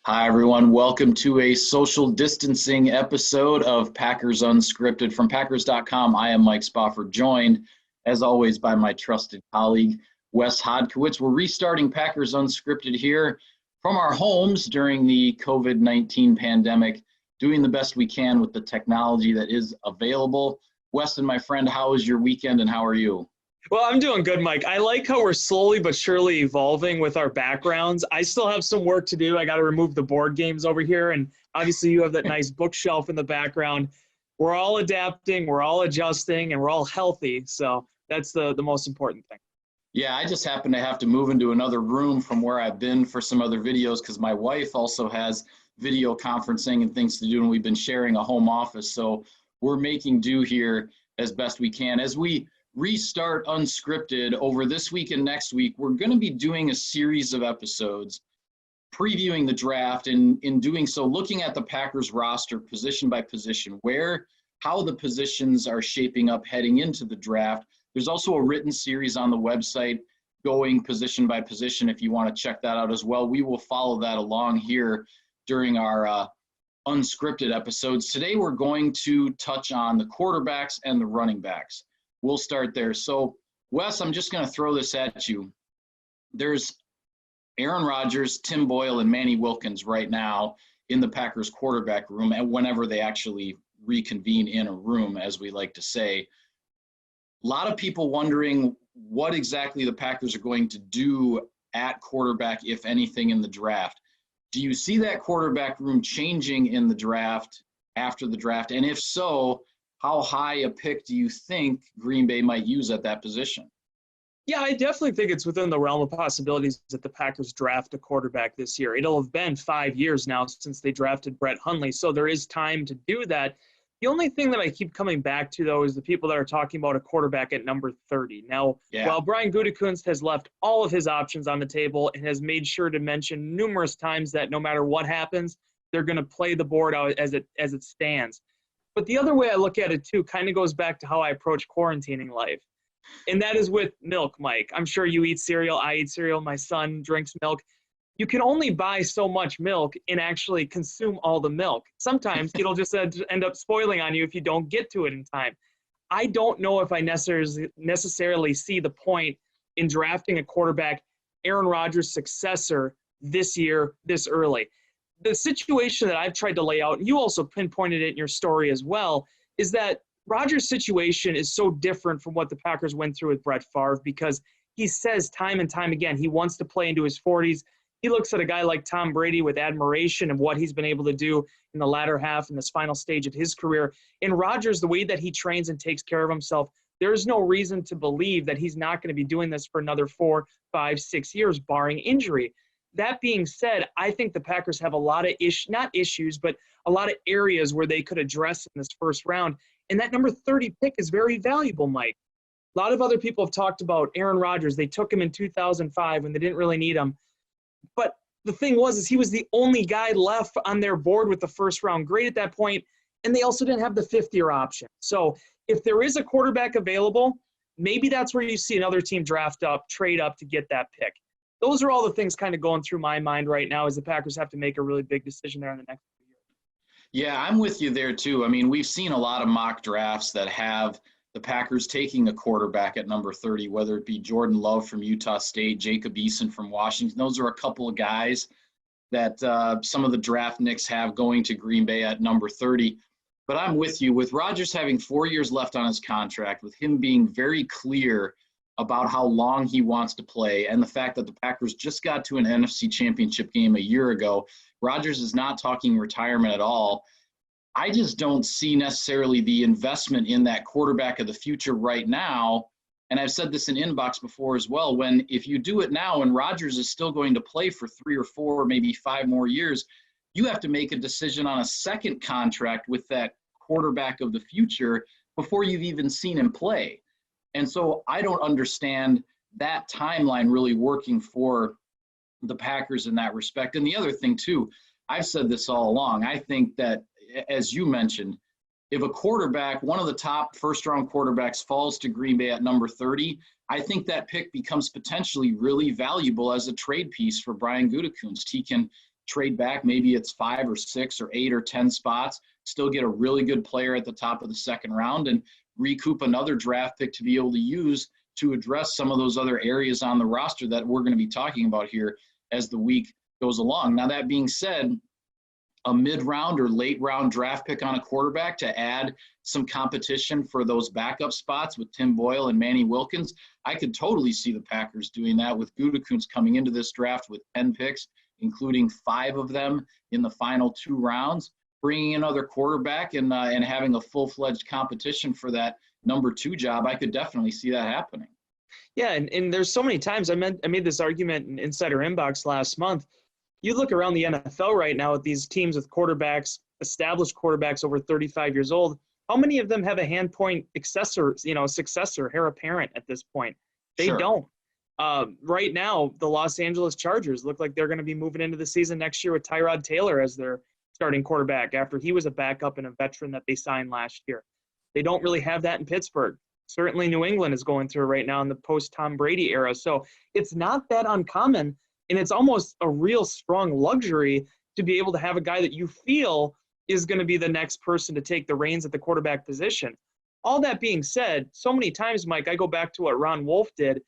Hi, everyone. Welcome to a social distancing episode of Packers Unscripted. From Packers.com, I am Mike Spofford, joined, as always, by my trusted colleague, Wes Hodkiewicz. We're restarting Packers Unscripted here from our homes during the COVID-19 pandemic, doing the best we can with the technology that is available. Wes and my friend, how was your weekend and how are you? Well, I'm doing good, Mike. I like how we're slowly but surely evolving with our backgrounds. I still have some work to do. I got to remove the board games over here. And obviously, you have that nice bookshelf in the background. We're all adapting, we're all adjusting, and we're all healthy. So that's the most important thing. Yeah, I just happen to have to move into another room from where I've been for some other videos because my wife also has video conferencing and things to do, and we've been sharing a home office. So we're making do here as best we can. As we restart Unscripted over this week and next week, we're going to be doing a series of episodes previewing the draft, and in doing so, looking at the Packers roster position by position, how the positions are shaping up heading into the draft. There's also a written series on the website going position by position if you want to check that out as well. We will follow that along here during our unscripted episodes. Today we're going to touch on the quarterbacks and the running backs. We'll start there. So, Wes, I'm just going to throw this at you. There's Aaron Rodgers, Tim Boyle, and Manny Wilkins right now in the Packers quarterback room, and whenever they actually reconvene in a room, as we like to say. A lot of people wondering what exactly the Packers are going to do at quarterback, if anything, in the draft. Do you see that quarterback room changing in the draft, after the draft? And if so, how high a pick do you think Green Bay might use at that position? Yeah, I definitely think it's within the realm of possibilities that the Packers draft a quarterback this year. It'll have been 5 years now since they drafted Brett Hundley, so there is time to do that. The only thing that I keep coming back to, though, is the people that are talking about a quarterback at number 30. Now, while Brian Gutekunst has left all of his options on the table and has made sure to mention numerous times that no matter what happens, they're going to play the board out as it stands. But the other way I look at it, too, kind of goes back to how I approach quarantining life. And that is with milk, Mike. I'm sure you eat cereal. I eat cereal. My son drinks milk. You can only buy so much milk and actually consume all the milk. Sometimes it'll just end up spoiling on you if you don't get to it in time. I don't know if I necessarily see the point in drafting a quarterback, Aaron Rodgers' successor, this year, this early. The situation that I've tried to lay out, and you also pinpointed it in your story as well, is that Rodgers' situation is so different from what the Packers went through with Brett Favre, because he says time and time again he wants to play into his 40s. He looks at a guy like Tom Brady with admiration of what he's been able to do in the latter half in this final stage of his career. And Rodgers, the way that he trains and takes care of himself, there's no reason to believe that he's not going to be doing this for another 4, 5, 6 years, barring injury. That being said, I think the Packers have a lot of not issues, but a lot of areas where they could address in this first round. And that number 30 pick is very valuable, Mike. A lot of other people have talked about Aaron Rodgers. They took him in 2005 when they didn't really need him. But the thing is he was the only guy left on their board with the first round grade at that point, and they also didn't have the fifth-year option. So if there is a quarterback available, maybe that's where you see another team trade up to get that pick. Those are all the things kind of going through my mind right now as the Packers have to make a really big decision there in the next few years. Yeah, I'm with you there too. I mean, we've seen a lot of mock drafts that have the Packers taking a quarterback at number 30, whether it be Jordan Love from Utah State, Jacob Eason from Washington. Those are a couple of guys that some of the draft nicks have going to Green Bay at number 30. But I'm with you. With Rodgers having 4 years left on his contract, with him being very clear about how long he wants to play, and the fact that the Packers just got to an NFC Championship game a year ago, Rodgers is not talking retirement at all. I just don't see necessarily the investment in that quarterback of the future right now. And I've said this in Inbox before as well, if you do it now and Rodgers is still going to play for 3 or 4, maybe 5 more years, you have to make a decision on a second contract with that quarterback of the future before you've even seen him play. And so I don't understand that timeline really working for the Packers in that respect. And the other thing too, I've said this all along, I think that, as you mentioned, if a quarterback, one of the top first-round quarterbacks, falls to Green Bay at number 30, I think that pick becomes potentially really valuable as a trade piece for Brian Gutekunst. He can trade back. Maybe it's 5 or 6 or 8 or 10 spots, still get a really good player at the top of the second round and recoup another draft pick to be able to use to address some of those other areas on the roster that we're going to be talking about here as the week goes along. Now, that being said, a mid-round or late-round draft pick on a quarterback to add some competition for those backup spots with Tim Boyle and Manny Wilkins, I could totally see the Packers doing that with Gutekunst coming into this draft with 10 picks, including 5 of them in the final 2 rounds, bringing another quarterback and having a full-fledged competition for that number 2 job. I could definitely see that happening. Yeah, and there's so many times I made this argument in Insider Inbox last month. You look around the NFL right now at these teams with quarterbacks, established quarterbacks over 35 years old. How many of them have a hand point successor, heir apparent at this point? They Sure. don't. Right now, the Los Angeles Chargers look like they're going to be moving into the season next year with Tyrod Taylor as their starting quarterback after he was a backup and a veteran that they signed last year. They don't really have that in Pittsburgh. Certainly New England is going through right now in the post-Tom Brady era. So it's not that uncommon. And it's almost a real strong luxury to be able to have a guy that you feel is going to be the next person to take the reins at the quarterback position. All that being said, so many times, Mike, I go back to what Ron Wolf did.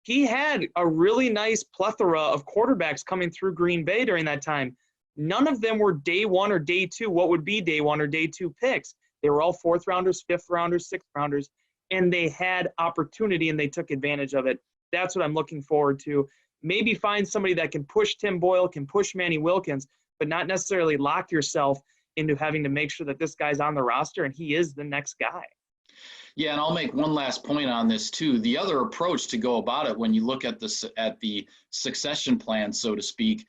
He had a really nice plethora of quarterbacks coming through Green Bay during that time. None of them were day 1 or day 2, what would be day 1 or day 2 picks. They were all 4th rounders, 5th rounders, 6th rounders, and they had opportunity and they took advantage of it. That's what I'm looking forward to. Maybe find somebody that can push Tim Boyle, can push Manny Wilkins, but not necessarily lock yourself into having to make sure that this guy's on the roster and he is the next guy. Yeah, and I'll make one last point on this too. The other approach to go about it when you look at the succession plan, so to speak,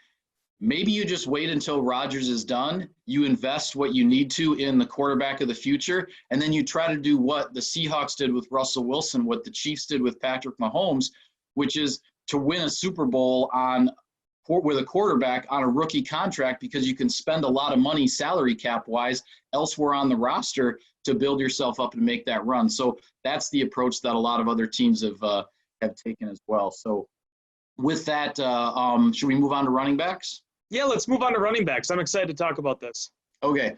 maybe you just wait until Rodgers is done, you invest what you need to in the quarterback of the future, and then you try to do what the Seahawks did with Russell Wilson, what the Chiefs did with Patrick Mahomes, which is to win a Super Bowl with a quarterback on a rookie contract, because you can spend a lot of money salary cap wise elsewhere on the roster to build yourself up and make that run. So that's the approach that a lot of other teams have taken as well. So with that, should we move on to running backs? Yeah, let's move on to running backs. I'm excited to talk about this. Okay.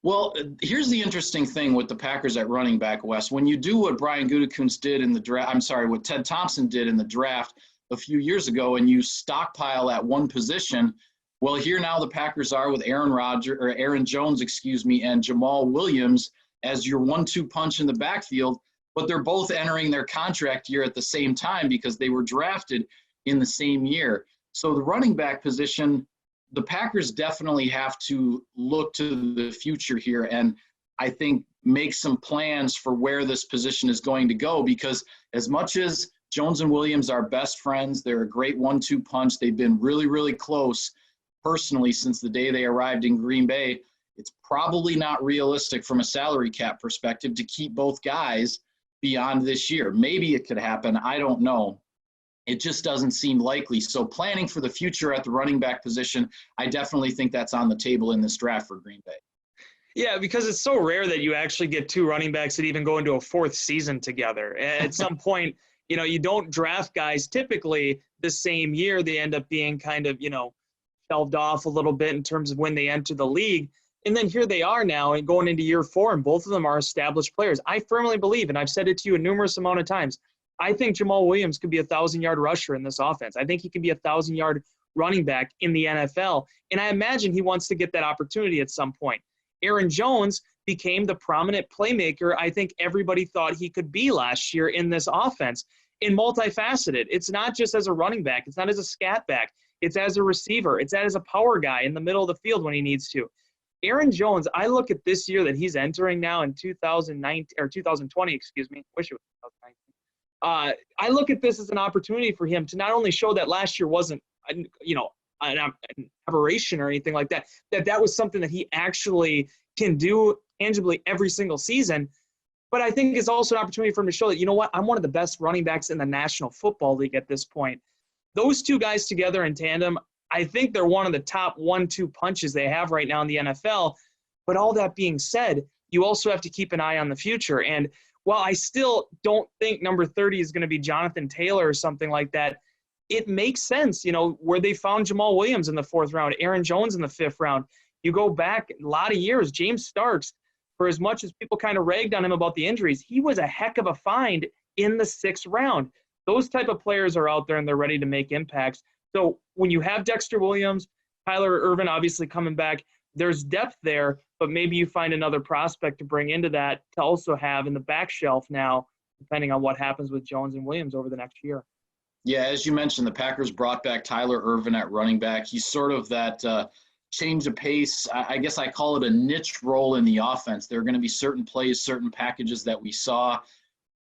Well, here's the interesting thing with the Packers at running back, Wes. When you do what Brian Gutekunst did in the draft, what Ted Thompson did in the draft a few years ago, and you stockpile at one position, well, here now the Packers are with Aaron Jones, and Jamal Williams as your 1-2 punch in the backfield, but they're both entering their contract year at the same time because they were drafted in the same year. So the running back position, the Packers definitely have to look to the future here and I think make some plans for where this position is going to go, because as much as Jones and Williams are best friends, they're a great 1-2 punch. They've been really, really close personally since the day they arrived in Green Bay. It's probably not realistic from a salary cap perspective to keep both guys beyond this year. Maybe it could happen. I don't know. It just doesn't seem likely. So planning for the future at the running back position, I definitely think that's on the table in this draft for Green Bay. Yeah, because it's so rare that you actually get 2 running backs that even go into a 4th season together. At some point, you don't draft guys typically the same year. They end up being kind of, shelved off a little bit in terms of when they enter the league. And then here they are now and going into year 4, and both of them are established players. I firmly believe, and I've said it to you a numerous amount of times, I think Jamal Williams could be a 1,000-yard rusher in this offense. I think he can be a 1,000-yard running back in the NFL. And I imagine he wants to get that opportunity at some point. Aaron Jones became the prominent playmaker I think everybody thought he could be last year in this offense, and multifaceted. It's not just as a running back. It's not as a scat back. It's as a receiver. It's as a power guy in the middle of the field when he needs to. Aaron Jones, I look at this year that he's entering now in 2020, wish it was 2019. I look at this as an opportunity for him to not only show that last year wasn't, an aberration or anything like that, that was something that he actually can do tangibly every single season. But I think it's also an opportunity for him to show that, I'm one of the best running backs in the National Football League at this point. Those 2 guys together in tandem, I think they're one of the top 1-2 punches they have right now in the NFL. But all that being said, you also have to keep an eye on the future. And while I still don't think number 30 is going to be Jonathan Taylor or something like that, it makes sense, where they found Jamal Williams in the 4th round, Aaron Jones in the 5th round. You go back a lot of years, James Starks, for as much as people kind of ragged on him about the injuries, he was a heck of a find in the 6th round. Those type of players are out there and they're ready to make impacts. So when you have Dexter Williams, Tyler Ervin obviously coming back, there's depth there, but maybe you find another prospect to bring into that to also have in the back shelf now, depending on what happens with Jones and Williams over the next year. Yeah, as you mentioned, the Packers brought back Tyler Ervin at running back. He's sort of that change of pace. I guess I call it a niche role in the offense. There are going to be certain plays, certain packages that we saw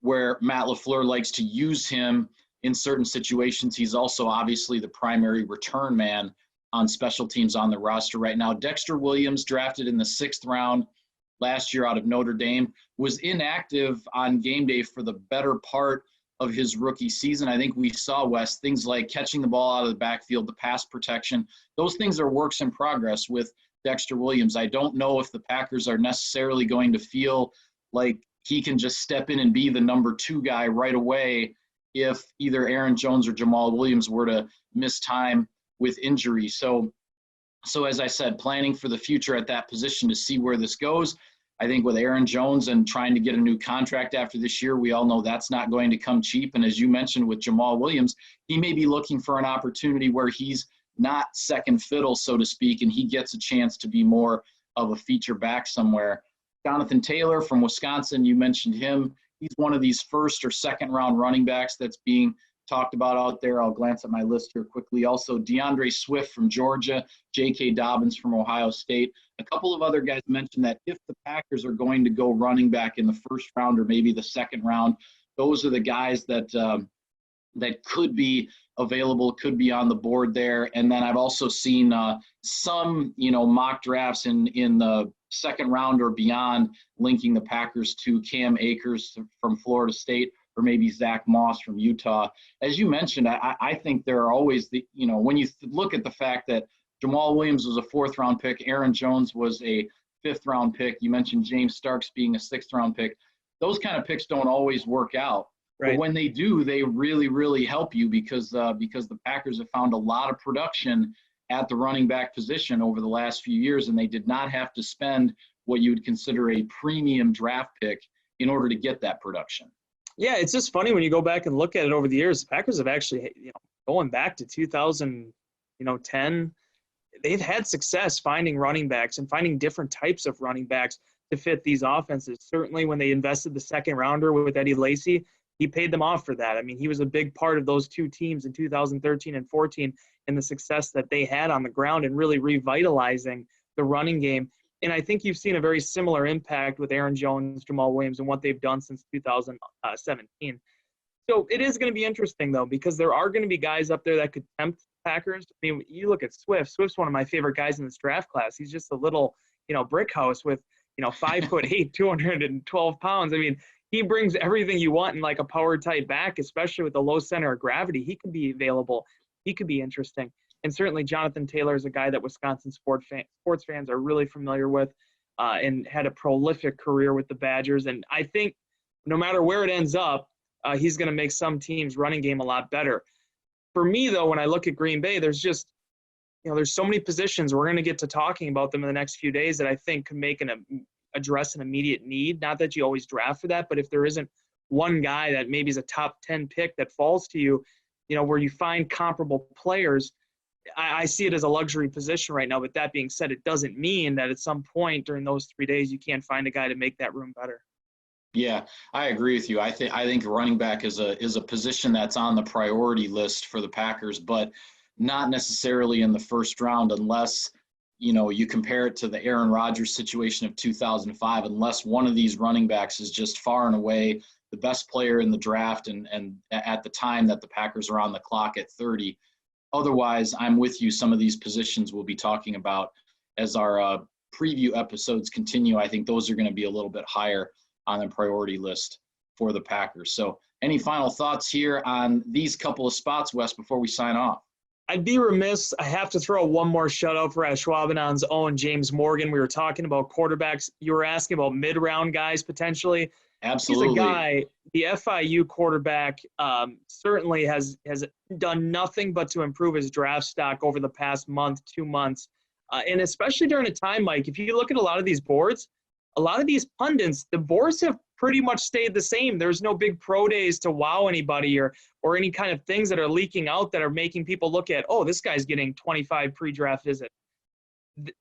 where Matt LaFleur likes to use him in certain situations. He's also obviously the primary return man on special teams on the roster right now. Dexter Williams, drafted in the 6th round last year out of Notre Dame, was inactive on game day for the better part of his rookie season. I think we saw, Wes, things like catching the ball out of the backfield, the pass protection. Those things are works in progress with Dexter Williams. I don't know if the Packers are necessarily going to feel like he can just step in and be the number 2 guy right away if either Aaron Jones or Jamal Williams were to miss time with injury. So as I said, planning for the future at that position to see where this goes. I think with Aaron Jones and trying to get a new contract after this year, we all know that's not going to come cheap. And as you mentioned with Jamal Williams, he may be looking for an opportunity where he's not second fiddle, so to speak, and he gets a chance to be more of a feature back somewhere. Jonathan Taylor from Wisconsin, you mentioned him. He's one of these 1st or 2nd round running backs that's being talked about out there. I'll glance at my list here quickly. Also, DeAndre Swift from Georgia, J.K. Dobbins from Ohio State. A couple of other guys mentioned that if the Packers are going to go running back in the 1st round or maybe the 2nd round, those are the guys that that could be available, could be on the board there. And then I've also seen some, mock drafts in the 2nd round or beyond linking the Packers to Cam Akers from Florida State, or maybe Zach Moss from Utah. As you mentioned, I think there are always when you look at the fact that Jamal Williams was a 4th round pick, Aaron Jones was a 5th round pick, you mentioned James Starks being a 6th round pick, those kind of picks don't always work out. Right. But when they do, they really, really help you because the Packers have found a lot of production at the running back position over the last few years, and they did not have to spend what you would consider a premium draft pick in order to get that production. Yeah, it's just funny when you go back and look at it over the years. The Packers have actually, going back to 2010, they've had success finding running backs and finding different types of running backs to fit these offenses. Certainly when they invested the 2nd rounder with Eddie Lacy, he paid them off for that. I mean, he was a big part of those 2 teams in 2013 and 14 and the success that they had on the ground and really revitalizing the running game. And I think you've seen a very similar impact with Aaron Jones, Jamal Williams, and what they've done since 2017. So it is going to be interesting, though, because there are going to be guys up there that could tempt Packers. I mean, you look at Swift. Swift's one of my favorite guys in this draft class. He's just a little, brick house with, 5'8", 212 pounds. I mean, he brings everything you want in like a power type back, especially with the low center of gravity. He can be available. He could be interesting. And certainly Jonathan Taylor is a guy that Wisconsin sports fans are really familiar with and had a prolific career with the Badgers. And I think no matter where it ends up, he's going to make some teams' running game a lot better. For me, though, when I look at Green Bay, there's just, there's so many positions. We're going to get to talking about them in the next few days that I think could make address an immediate need. Not that you always draft for that, but if there isn't one guy that maybe is a top 10 pick that falls to you, where you find comparable players, I see it as a luxury position right now. But that being said, it doesn't mean that at some point during those 3 days you can't find a guy to make that room better. Yeah, I agree with you. I think running back is a position that's on the priority list for the Packers, but not necessarily in the 1st round unless you compare it to the Aaron Rodgers situation of 2005, unless one of these running backs is just far and away the best player in the draft and at the time that the Packers are on the clock at 30. Otherwise, I'm with you. Some of these positions we'll be talking about as our preview episodes continue. I think those are going to be a little bit higher on the priority list for the Packers. So any final thoughts here on these couple of spots, Wes, before we sign off? I'd be remiss. I have to throw one more shout out for Ashwaubenon's own James Morgan. We were talking about quarterbacks. You were asking about mid-round guys potentially. Absolutely. He's a guy, the FIU quarterback, certainly has done nothing but to improve his draft stock over the past month, 2 months. And especially during a time, Mike, if you look at a lot of these boards, a lot of these pundits, the boards have pretty much stayed the same. There's no big pro days to wow anybody or any kind of things that are leaking out that are making people look at, oh, this guy's getting 25 pre-draft visits.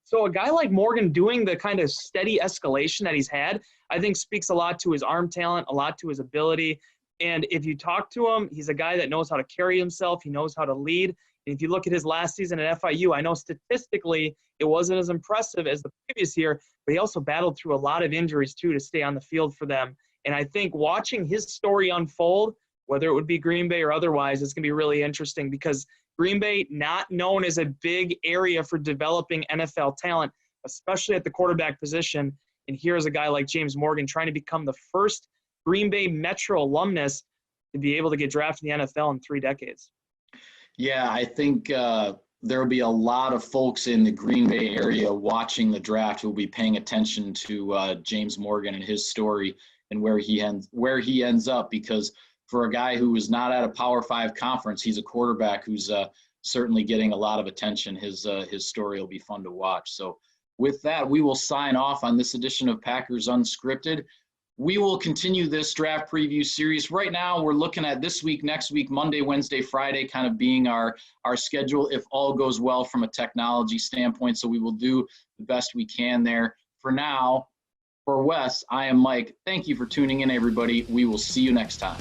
So a guy like Morgan doing the kind of steady escalation that he's had, I think speaks a lot to his arm talent, a lot to his ability. And if you talk to him, he's a guy that knows how to carry himself. He knows how to lead. And if you look at his last season at FIU, I know statistically it wasn't as impressive as the previous year, but he also battled through a lot of injuries too to stay on the field for them. And I think watching his story unfold, whether it would be Green Bay or otherwise, is going to be really interesting because Green Bay, not known as a big area for developing NFL talent, especially at the quarterback position. And here's a guy like James Morgan trying to become the first Green Bay Metro alumnus to be able to get drafted in the NFL in 3 decades. Yeah, I think there'll be a lot of folks in the Green Bay area watching the draft who will be paying attention to James Morgan and his story and where he ends up, because for a guy who is not at a Power 5 conference, he's a quarterback who's certainly getting a lot of attention. His story will be fun to watch. So with that, we will sign off on this edition of Packers Unscripted. We will continue this draft preview series. Right now, we're looking at this week, next week, Monday, Wednesday, Friday, kind of being our schedule if all goes well from a technology standpoint. So we will do the best we can there. For now, for Wes, I am Mike. Thank you for tuning in, everybody. We will see you next time.